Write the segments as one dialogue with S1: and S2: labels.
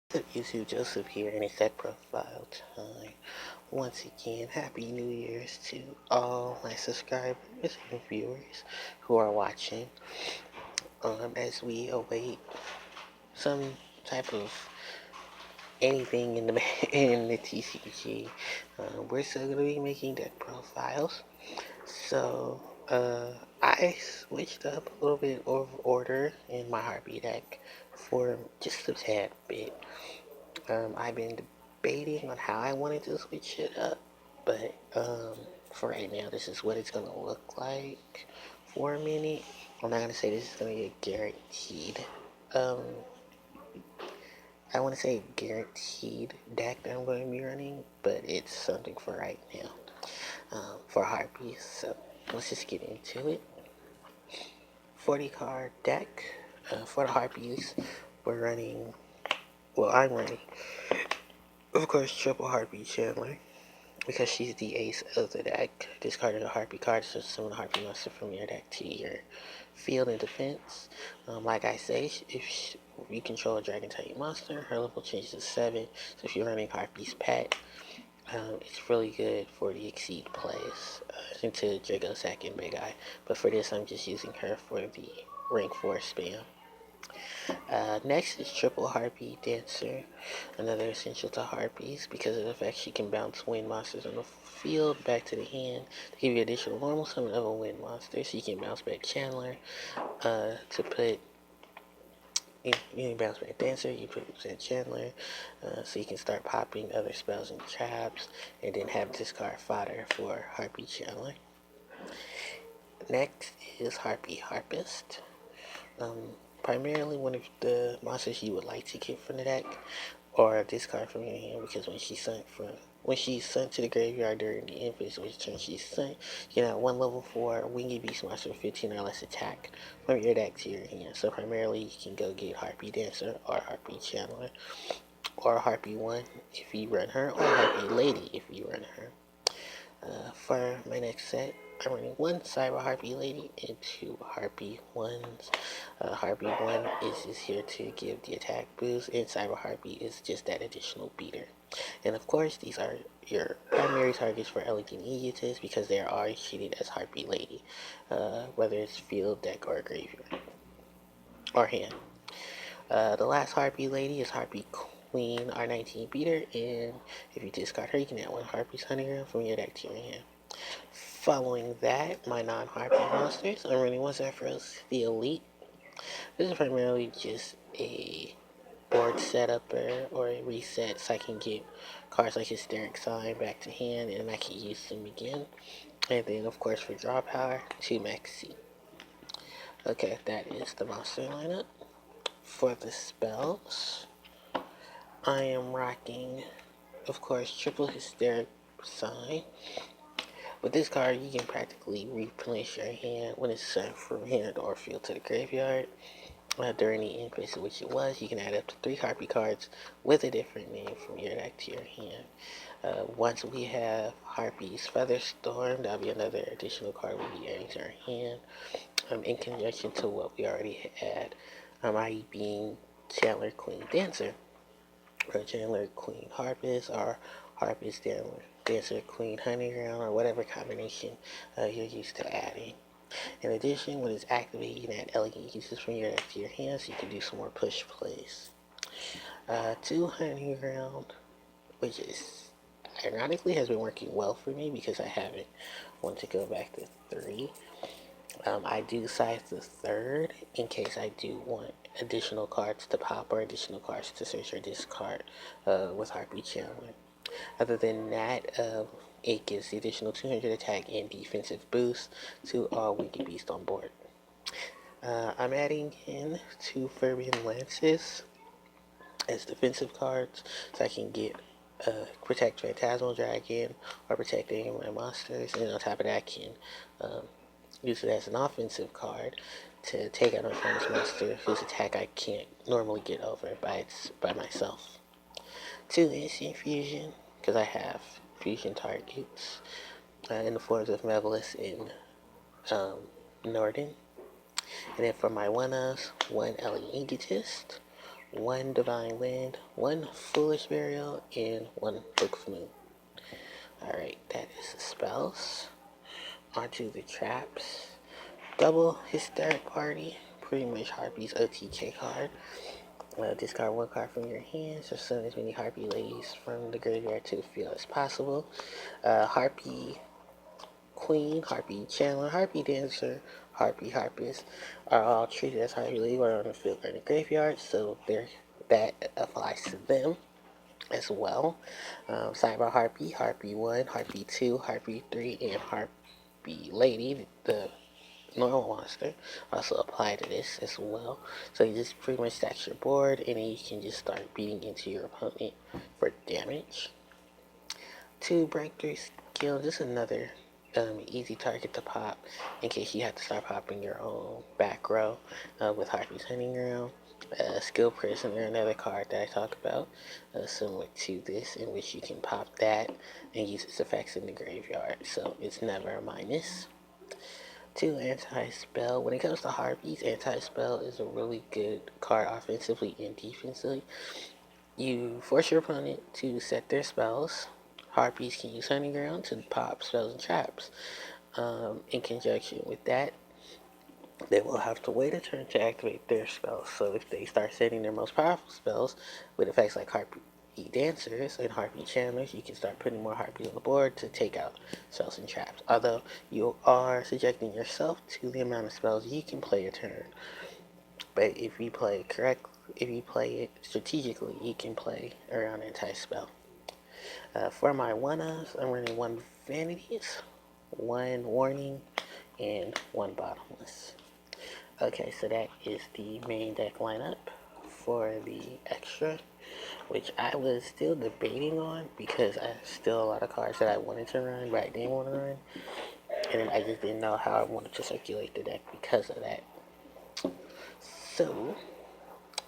S1: What's up, YouTube? Joseph here, and it's that profile time. Once again, Happy New Year's to all my subscribers and viewers who are watching. As we await some type of anything in the in the TCG, we're still gonna be making deck profiles. So, I switched up a little bit of order in my Harpie deck for just a tad bit. I've been debating on how I wanted to switch it up, but for right now, this is what it's gonna look like for a minute. I'm not gonna say this is gonna be a guaranteed. Um, I want to say guaranteed deck that I'm going to be running, but it's something for right now. For Harpies, so let's just get into it. 40 card deck for the Harpies. We're running. Well, I'm running, of course, triple Harpie Chandler, because she's the ace of the deck. Discarding a Harpie card to summon a Harpie monster from your deck to your field and defense. Like I say, if you control a dragon type monster, her level changes to 7. So if you're running Harpie's pet, it's really good for the Exceed plays into Drago Sack and Big Eye. But for this, I'm just using her for the rank 4 spam. Next is Triple Harpie Dancer, another essential to Harpies because of the fact she can bounce wind monsters on the field back to the hand to give you additional normal summon of a wind monster. So you can bounce back Chandler to put. You can bounce back Dancer, you put Chandler, so you can start popping other spells and traps, and then have discard fodder for Harpie Chandler. Next is Harpie Harpist. Primarily one of the monsters you would like to get from the deck, or discard from your hand, because when she's sent to the graveyard during the infinite, which turn she's sent, you can have one level 4 winged beast monster with 15 or less attack from your deck to your hand. So primarily you can go get Harpie Dancer or Harpie Chandler, or Harpie 1 if you run her, or Harpie Lady if you run her. For my next set, I'm running 1 Cyber Harpie Lady and 2 Harpie 1s. Harpie 1 is just here to give the attack boost, and Cyber Harpie is just that additional beater. And of course, these are your primary targets for Elegant Egotists because they are always treated as Harpie Lady, whether it's field, deck, or graveyard, or hand. The last Harpie Lady is Harpie Queen R19 beater, and if you discard her, you can add 1 Harpie's Honeygram from your deck to your hand. Following that, my non-Harpie monsters, I'm running 1 Zephyros, the Elite. This is primarily just a board setupper or a reset so I can get cards like Hysteric Sign back to hand and I can use them again. And then, of course, for draw power, 2 Maxi. Okay, that is the monster lineup. For the spells, I am rocking, of course, triple Hysteric Sign. With this card, you can practically replenish your hand when it's sent from hand or field to the graveyard. During the end phase, which it was, you can add up to 3 Harpie cards with a different name from your deck to your hand. Once we have Harpie's Featherstorm, that'll be another additional card we'll be adding to our hand, in conjunction to what we already had, i.e. being Chandler Queen Dancer, or Chandler Queen Harpist, or Harpist Dancer Queen Honeyground, or whatever combination you're used to adding. In addition, when it's activated, you can add elegant uses from your deck to your hand so you can do some more push plays. 2 Honeyground, which is ironically has been working well for me because I haven't wanted to go back to 3. I do size the 3rd in case I do want additional cards to pop or additional cards to search or discard with Harpie Chandler. Other than that, it gives the additional 200 attack and defensive boost to all Winged Beast on board. I'm adding in 2 Ferbian Lances as defensive cards so I can get Protect Phantasmal Dragon or Protect any of my monsters, and on top of that I can use it as an offensive card to take out an opponent's monster whose attack I can't normally get over by myself. 2 Instant Fusion, because I have fusion targets in the forms of Mevelus and Norden. And then for my one-ofs, 1 Ellie Egotist, 1 Divine Wind, 1 Foolish Burial, and 1 Book of Moon. Alright, that is the spells. Onto the traps. Double Hysteric Party, pretty much Harpie's OTK card. Discard 1 card from your hands, or summon as many Harpie ladies from the graveyard to the field as possible. Harpie Queen, Harpie Chandler, Harpie Dancer, Harpie Harpist are all treated as Harpie ladies on the field or in the graveyard, so that applies to them as well. Cyber Harpie, Harpie 1, Harpie 2, Harpie 3, and Harpie Lady, the normal monster, also apply to this as well. So you just pretty much stack your board, and then you can just start beating into your opponent for damage. 2 Breakthrough Skill, just another easy target to pop in case you have to start popping your own back row with Harpie's Hunting Ground. Skill Prisoner, another card that I talk about, similar to this, in which you can pop that and use its effects in the graveyard, so it's never a minus. 2 Anti-Spell. When it comes to Harpies, Anti-Spell is a really good card offensively and defensively. You force your opponent to set their spells. Harpies can use Hunting Ground to pop spells and traps. In conjunction with that, they will have to wait a turn to activate their spells. So if they start setting their most powerful spells with effects like Harpie Dancers and Harpie Channelers, you can start putting more Harpies on the board to take out spells and traps. Although you are subjecting yourself to the amount of spells you can play a turn. But if you play it strategically, you can play around anti-spell. For my one-offs, I'm running 1 Vanities, 1 Warning, and 1 Bottomless. Okay, so that is the main deck lineup. For the extra, which I was still debating on because I have still a lot of cards that I wanted to run, but I didn't want to run. And I just didn't know how I wanted to circulate the deck because of that. So,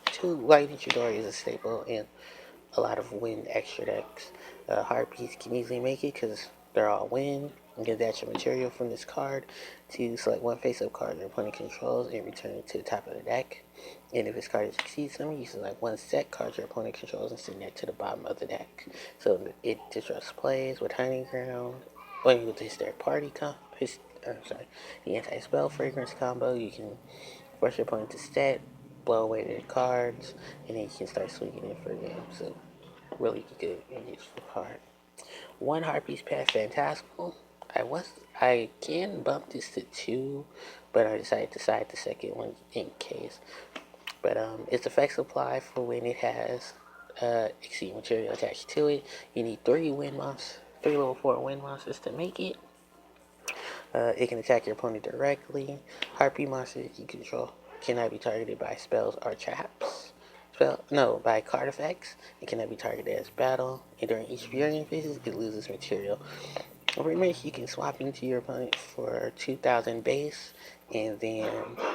S1: 2 Lightning Chidori is a staple in a lot of wind extra decks. Harpies can easily make it because they're all wind. You can dash your material from this card to select 1 face-up card your opponent controls and return it to the top of the deck. And if this card exceeds them, you select 1 set card your opponent controls and send that to the bottom of the deck. So it disrupts plays with Hunting Ground, or with the Hysteric Party the Anti-Spell Fragrance combo. You can force your opponent to set, blow away their cards, and then you can start swinging in for them. So really good and useful card. 1 Harpies Path Phantasmal. I can bump this to 2, but I decided to side the second one in case. But its effects apply for when it has exceed material attached to it. You need 3 level 4 wind monsters to make it. It can attack your opponent directly. Harpie monsters you control cannot be targeted by spells or traps. By card effects. It cannot be targeted as battle. And during each Fury phases, it loses material. Pretty much you can swap into your opponent for 2,000 base, and then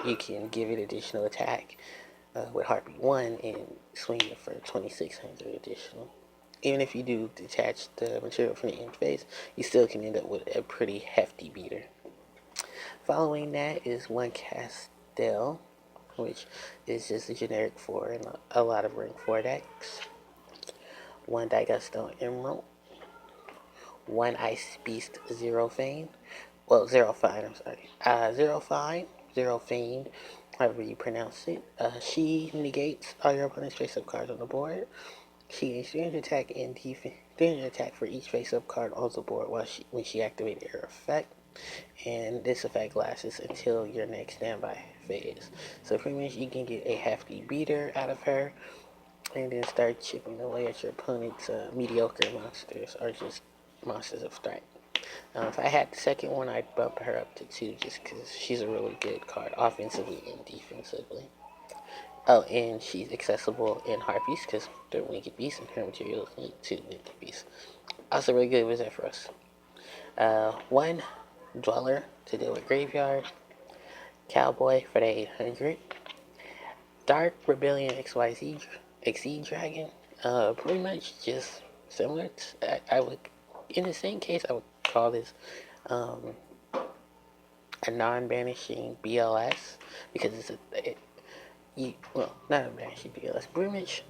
S1: you can give it additional attack with Harpie 1 and swing it for 2,600 additional. Even if you do detach the material from the end phase, you still can end up with a pretty hefty beater. Following that is 1 Castell, which is just a generic 4 in a lot of ring 4 decks. 1 Digustone Emerald, 1 Ice Beast Zero Fane. Well, Zero Fine, I'm sorry. Zero Fine, Zero Fane, however you pronounce it. She negates all your opponent's face-up cards on the board. She gains 300 attack and 300 attack for each face-up card on the board when she activated her effect. And this effect lasts until your next standby phase. So pretty much you can get a hefty beater out of her, and then start chipping away at your opponent's mediocre monsters, or just monsters of threat. If I had the second one, I'd bump her up to 2 just because she's a really good card, offensively and defensively. Oh, and she's accessible in Harpies because they're Wicked Beasts and her materials need 2 Wicked Beasts. Also really good with Zephyros. 1 Dweller to deal with Graveyard. Cowboy for the 800. Dark Rebellion XYZ Exceed Dragon. Pretty much just similar. I would, in the same case, I would call this a non-banishing BLS because well, not a Banshee BLS Brimage.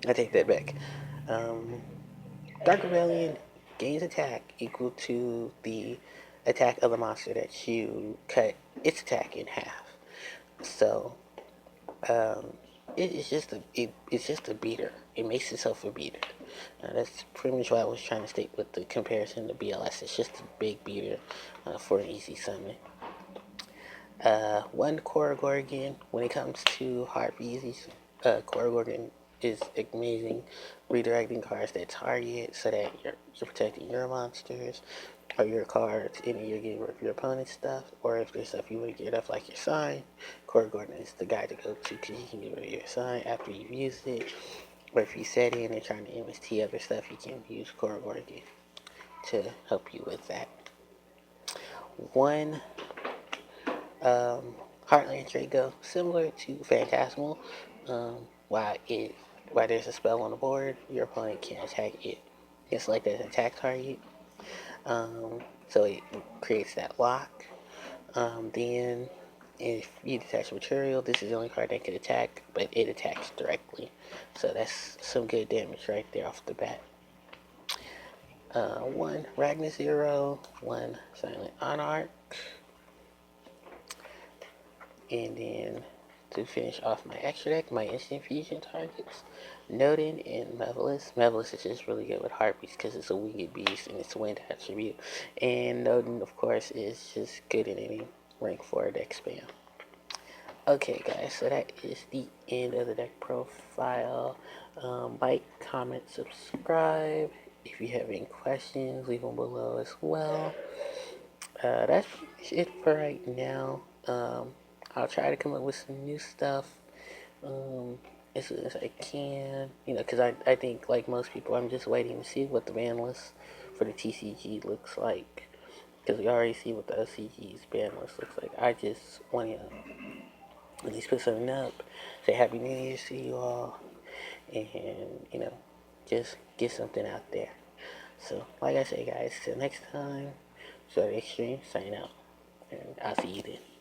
S1: I take that back. Um, Dark Rebellion gains attack equal to the attack of the monster that you cut its attack in half. So um, it's just a beater. It makes itself a beater. That's pretty much why I was trying to stick with the comparison to BLS. It's just a big beater for an easy summon. One Core Gorgon, when it comes to Harpies, Core Gorgon is amazing, redirecting cards that target so that you're protecting your monsters or your cards, and you're getting rid of your opponent's stuff, or if there's stuff you want to get up like your sign, Core Gorgon is the guy to go to because you can get rid of your sign after you've used it, or if you set in and trying to MST other stuff, you can use Core Gorgon to help you with that. One Heartland Draco, similar to Phantasmal. While there's a spell on the board, your opponent can attack it. It's like there's an attack target. So it creates that lock. Then if you detach material, this is the only card that can attack, but it attacks directly. So that's some good damage right there off the bat. One Ragnar Zero, one Silent Anarch. And then to finish off my extra deck, my instant fusion targets, Nodin and Mevalis. Mevalis is just really good with Harpies because it's a winged beast and it's a wind attribute. And Nodin, of course, is just good in any rank 4 deck spam. Okay, guys, so that is the end of the deck profile. Like, comment, subscribe. If you have any questions, leave them below as well. That's it for right now. I'll try to come up with some new stuff as soon as I can. Because I think, like most people, I'm just waiting to see what the ban list for the TCG looks like. Because we already see what the OCG's ban list looks like. I just want to at least put something up, say Happy New Year's to you all, and, just get something out there. So, like I say, guys, till next time, so the Extreme, sign out. And I'll see you then.